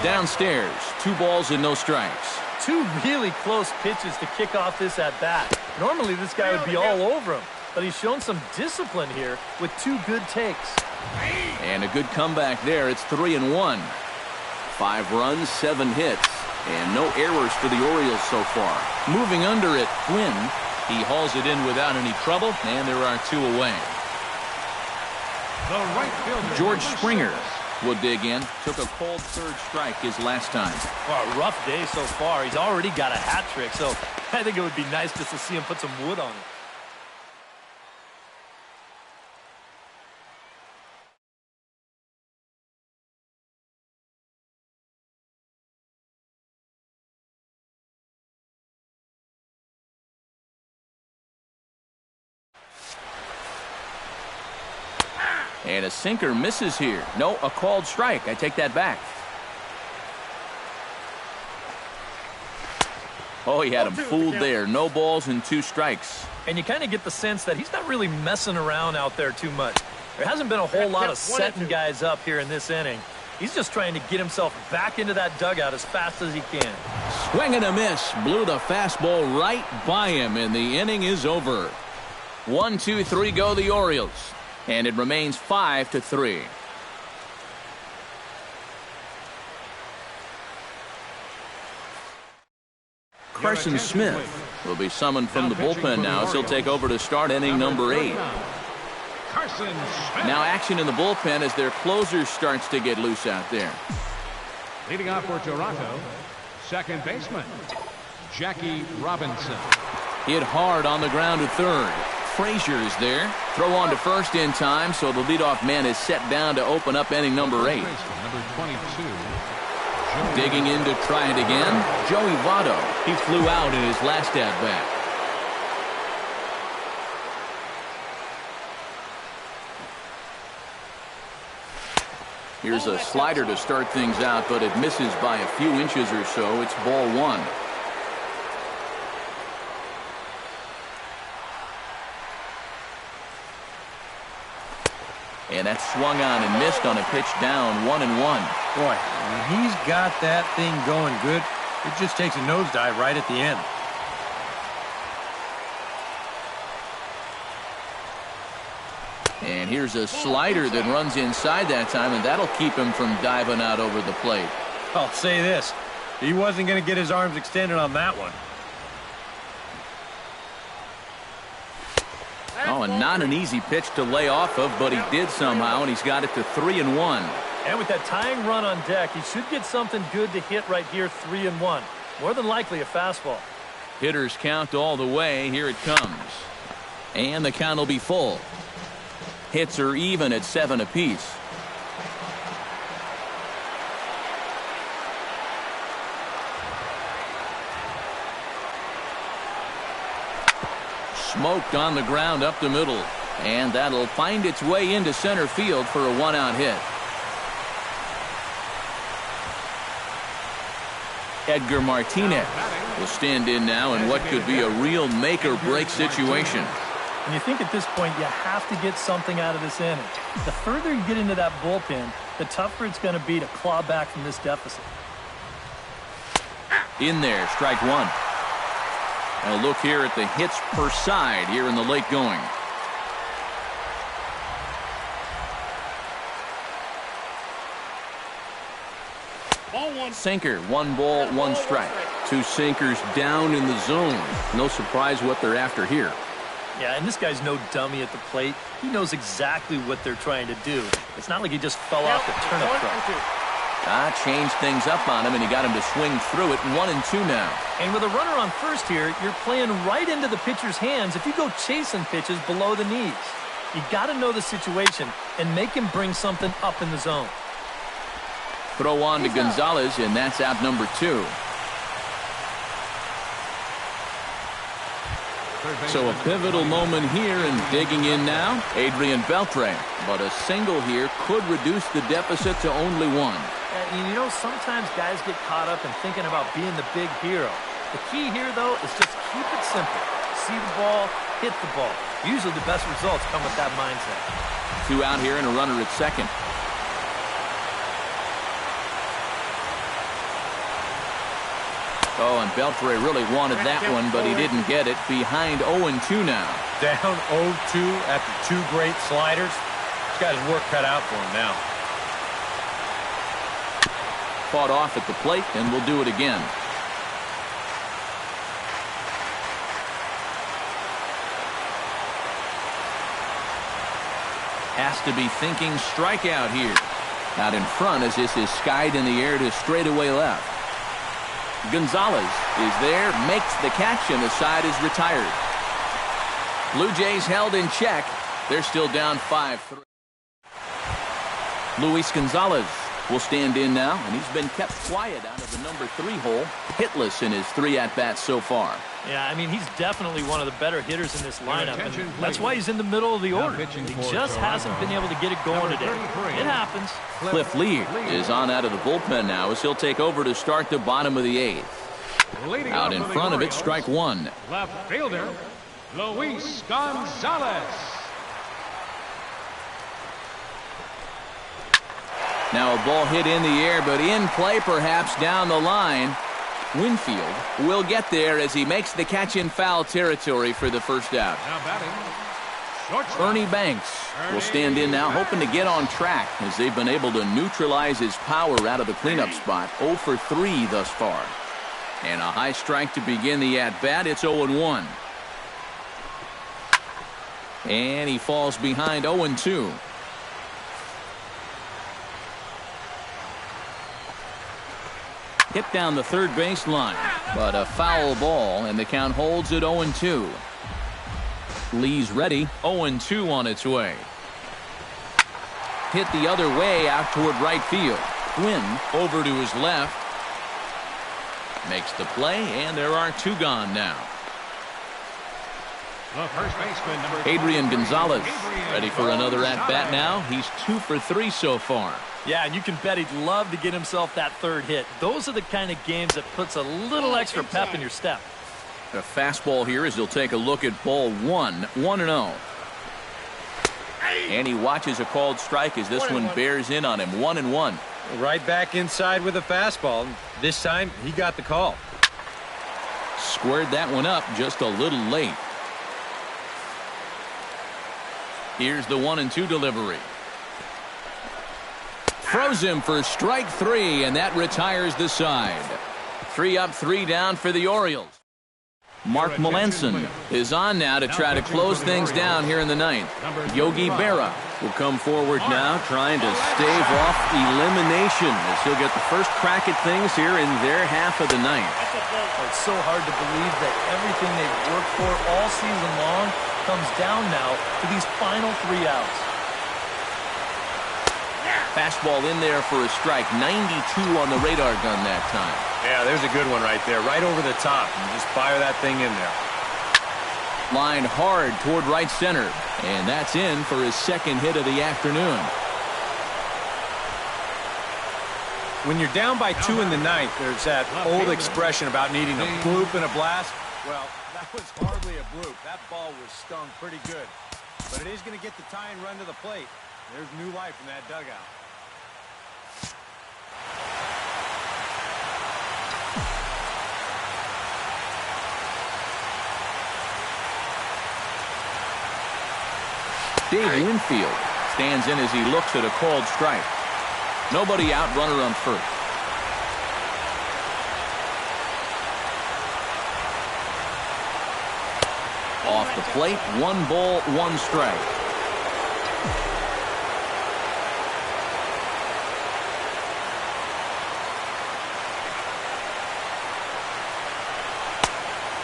Downstairs, 2 balls and no strikes. 2 really close pitches to kick off this at-bat. Normally this guy would be all over him, but he's shown some discipline here with 2 good takes. And a good comeback there. It's 3-1. 5 runs, 7 hits, and no errors for the Orioles so far. Moving under it, Quinn. He hauls it in without any trouble, and there are 2 away. The right fielder, George Springer will dig in. Took a cold third strike his last time. Well, a rough day so far. He's already got a hat trick, so I think it would be nice just to see him put some wood on it. And a sinker misses here. No, a called strike. I take that back. Oh, he had him fooled there. No balls and 2 strikes. And you kind of get the sense that he's not really messing around out there too much. There hasn't been a whole lot of setting guys up here in this inning. He's just trying to get himself back into that dugout as fast as he can. Swing and a miss. Blew the fastball right by him, and the inning is over. 1, 2, 3 go the Orioles. And it remains 5-3. Carson Smith will be summoned from the bullpen now as he'll take over to start inning number 8. Now action in the bullpen as their closer starts to get loose out there. Leading off for Toronto, second baseman, Jackie Robinson. Hit hard on the ground to third. Frazier is there. Throw on to first in time, so the leadoff man is set down to open up inning number 8. Number 22. Digging in to try it again, Joey Votto. He flew out in his last at-bat. Here's a slider to start things out, but it misses by a few inches or so. It's ball 1. And that's swung on and missed on a pitch down, 1-1. Boy, when he's got that thing going good, it just takes a nosedive right at the end. And here's a slider that runs inside that time, and that'll keep him from diving out over the plate. I'll say this. He wasn't going to get his arms extended on that one. Oh, and not an easy pitch to lay off of, but he did somehow, and he's got it to 3-1. And with that tying run on deck, he should get something good to hit right here, 3-1. More than likely a fastball. Hitters count all the way. Here it comes. And the count will be full. Hits are even at 7 apiece. Smoked on the ground up the middle. And that'll find its way into center field for a 1-out hit. Edgar Martinez will stand in now in what could be a real make-or-break situation. And you think at this point you have to get something out of this inning. The further you get into that bullpen, the tougher it's going to be to claw back from this deficit. In there, strike 1. A look here at the hits per side here in the late going. Sinker, 1 ball, 1 strike. 2 sinkers down in the zone. No surprise what they're after here. Yeah, and this guy's no dummy at the plate. He knows exactly what they're trying to do. It's not like he just fell off the turnip truck. Changed things up on him, and he got him to swing through it. 1-2 now. And with a runner on first here, you're playing right into the pitcher's hands if you go chasing pitches below the knees. You got to know the situation and make him bring something up in the zone. Throw on to Gonzalez, and that's out number 2. So a pivotal moment here, and digging in now, Adrian Beltre. But a single here could reduce the deficit to only 1. And you know, sometimes guys get caught up in thinking about being the big hero. The key here, though, is just keep it simple. See the ball, hit the ball. Usually the best results come with that mindset. 2 out here and a runner at second. Oh, and Beltre really wanted that one, but he didn't get it. Behind 0-2 now. Down 0-2 after 2 great sliders. He's got his work cut out for him now. Fought off at the plate, and will do it again. Has to be thinking strikeout here. Out in front as this is skied in the air to straightaway left. Gonzalez is there, makes the catch, and the side is retired. Blue Jays held in check. They're still down 5-3. Luis Gonzalez will stand in now, and he's been kept quiet out of the number 3 hole, hitless in his 3 at-bats so far. Yeah, I mean, he's definitely one of the better hitters in this lineup, and that's why he's in the middle of the order. He just hasn't been able to get it going today. It happens. Cliff Lee is on out of the bullpen now as he'll take over to start the bottom of the 8th. Leading Out off in for the front of it, Orioles, strike one. left fielder, Luis Gonzalez. Now a ball hit in the air, but in play perhaps down the line. Winfield will get there as he makes the catch in foul territory for the first out. Now batting, shortstop. Ernie Banks will stand in now, hoping to get on track as they've been able to neutralize his power out of the cleanup spot. 0 for 3 thus far. And a high strike to begin the at-bat. It's 0-1. And he falls behind 0-2. Hit down the third base line, but a foul ball, and the count holds at 0-2. Lee's ready, 0-2 on its way. Hit the other way out toward right field. Quinn over to his left. Makes the play, and there are 2 gone now. The first baseman, number Adrian 23, Gonzalez Adrian ready for another at-bat Gonzalez. now. He's 2 for 3 so far. Yeah, and you can bet he'd love to get himself that third hit. Those are the kind of games that puts a little extra pep in your step. A fastball here as he'll take a look at ball 1, 1-0. And he watches a called strike as this one bears in on him, 1-1. Right back inside with a fastball. This time, he got the call. Squared that one up just a little late. Here's the 1-2 delivery. Throws him for strike 3, and that retires the side. 3 up, 3 down for the Orioles. Mark Melanson is on now to try to close things down here in the 9th. Yogi Berra will come forward now, trying to stave off elimination as he'll get the first crack at things here in their half of the 9th. It's so hard to believe that everything they've worked for all season long comes down now to these final 3 outs. Fastball in there for a strike. 92 on the radar gun that time. Yeah, there's a good one right there. Right over the top. And just fire that thing in there. Line hard toward right center. And that's in for his second hit of the afternoon. When you're down by 2 in the 9th, there's that old expression about needing a bloop and a blast. Well, that was hardly a bloop. That ball was stung pretty good. But it is going to get the tying run to the plate. There's new life in that dugout. Dave Winfield stands in as he looks at a called strike. Nobody out, runner on first. Off the plate, 1 ball, 1 strike.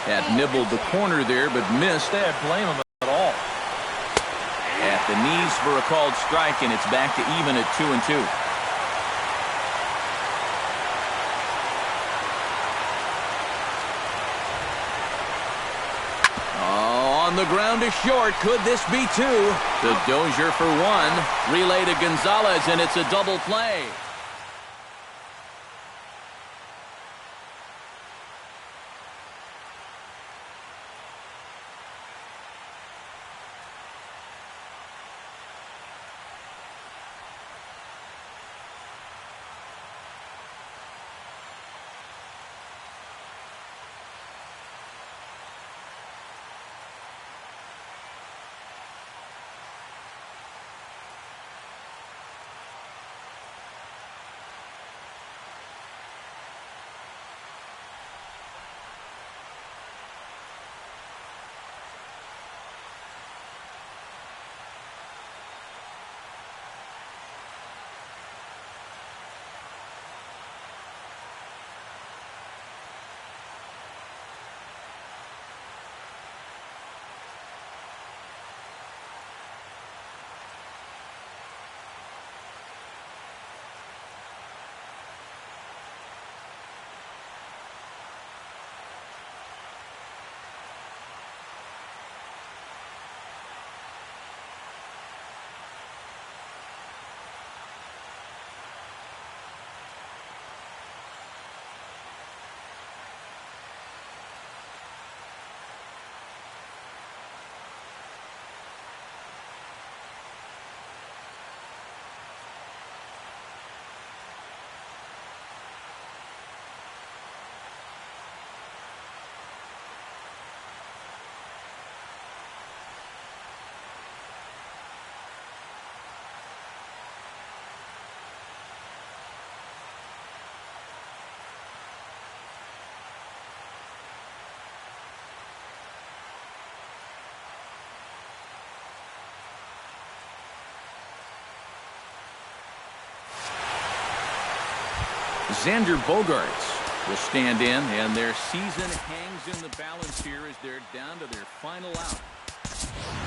Had nibbled the corner there, but missed. They blame him at all. At the knees for a called strike, and it's back to even at 2-2. Oh, on the ground to short. Could this be 2? The Dozier for 1. Relay to Gonzalez, and it's a double play. Xander Bogaerts will stand in, and their season hangs in the balance here as they're down to their final out.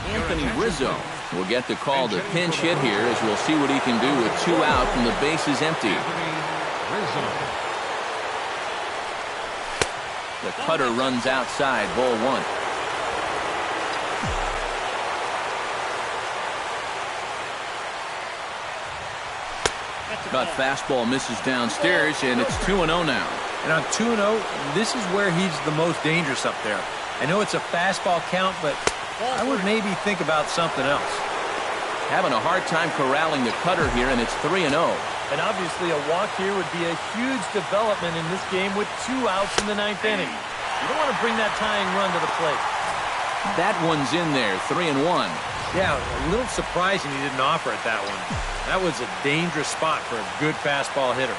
Anthony Rizzo will get the call to pinch hit here, as we'll see what he can do with 2 out and the bases empty. The cutter runs outside, ball 1. Cut fastball misses downstairs, and it's 2-0 now. And on 2-0, this is where he's the most dangerous up there. I know it's a fastball count, but I would maybe think about something else. Having a hard time corralling the cutter here, and it's 3-0. And obviously a walk here would be a huge development in this game with 2 outs in the 9th inning. You don't want to bring that tying run to the plate. That one's in there, 3-1. Yeah, a little surprising he didn't offer it that one. That was a dangerous spot for a good fastball hitter.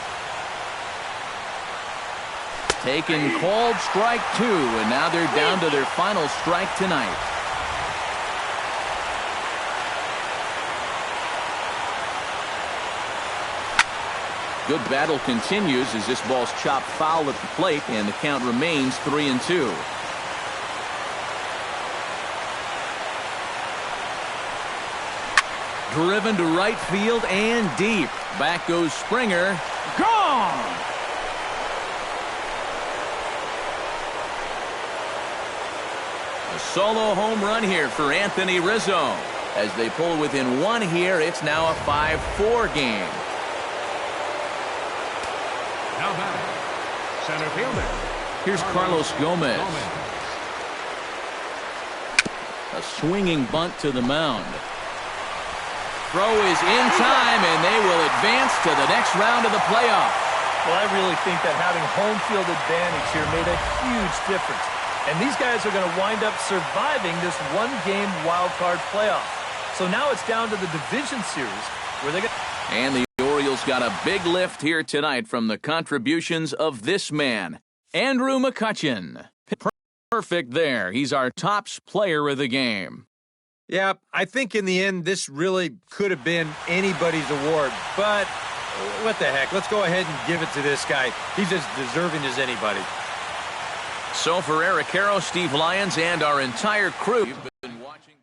Taken, called, strike 2, and now they're down to their final strike tonight. Good battle continues as this ball's chopped foul at the plate, and the count remains 3-2. Driven to right field and deep. Back goes Springer. Gone! A solo home run here for Anthony Rizzo. As they pull within 1 here, it's now a 5-4 game. Now batting, center fielder. Here's Carlos Gomez. A swinging bunt to the mound. Throw is in time, and they will advance to the next round of the playoff. Well, I really think that having home field advantage here made a huge difference. And these guys are going to wind up surviving this 1-game wild card playoff. So now it's down to the division series where they get. And the Orioles got a big lift here tonight from the contributions of this man, Andrew McCutchen. Perfect there. He's our top player of the game. Yeah, I think in the end, this really could have been anybody's award. But what the heck? Let's go ahead and give it to this guy. He's as deserving as anybody. So for Eric Harrow, Steve Lyons, and our entire crew, you've been watching.